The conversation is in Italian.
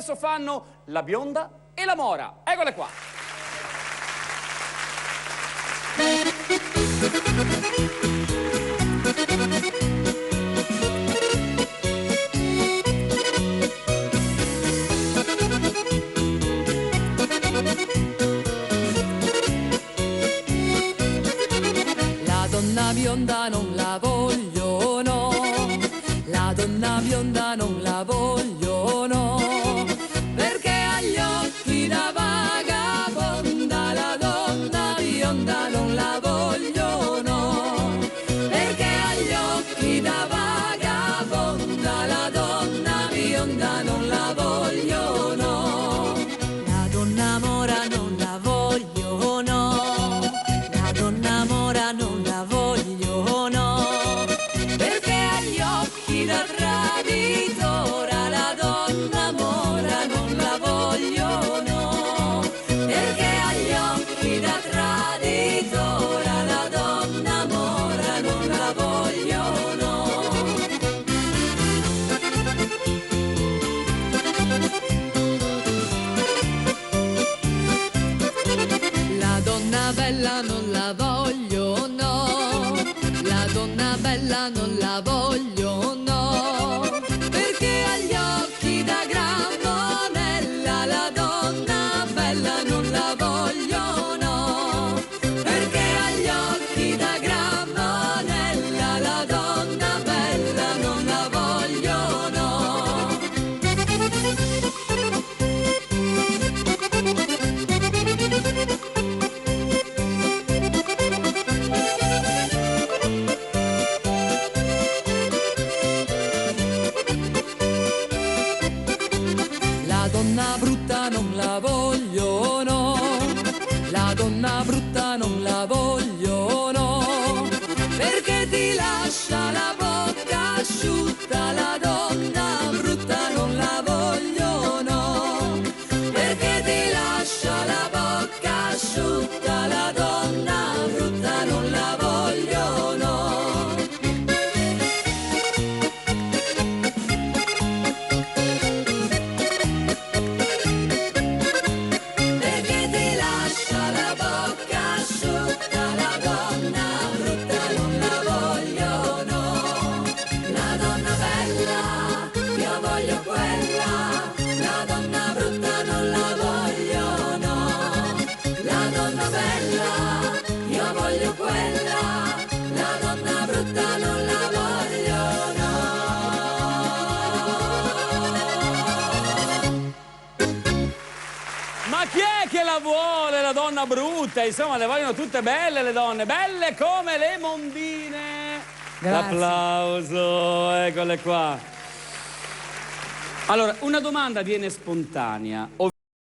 adesso fanno la bionda e la mora. Eccole qua. La donna bionda non la voglio, no. La donna bionda non la voglio, no. Perché ha gli occhi da vagabonda. La donna bionda non la voglio, no. Perché ha gli occhi da vagabonda. La donna bionda non la voglio, no. La donna mora non la voglio, no. La donna mora non la voglio, no. Perché ha gli occhi da traditora. La donna mora non la voglio, no. Perché ha gli occhi da traditora. La donna mora non la voglio, no. La donna bella non la voglio, no. La donna bella non la voglio, no. Perché ha gli occhi da gran monella. La donna bella non la voglio, no. Perché ha gli occhi da gran monella. La donna bella non la voglio, no. La donna brutta non la voglio, no. La donna brutta non la voglio, no. Perché ti lascia la bocca asciutta. La donna brutta non la voglio, no. Perché ti lascia la bocca asciutta. La donna brutta non la voglio, no. Perché ti lascia la bocca asciutta. La donna brutta non la voglio, no. La donna bella, io voglio quella. La donna brutta non la voglio, no. La donna bella, io voglio quella. La donna brutta non la voglio, no. Ma chi è che la vuole la donna brutta? Insomma, le vogliono tutte belle le donne, belle come le mondine. Grazie. L'applauso, eccole qua. Allora, una domanda viene spontanea.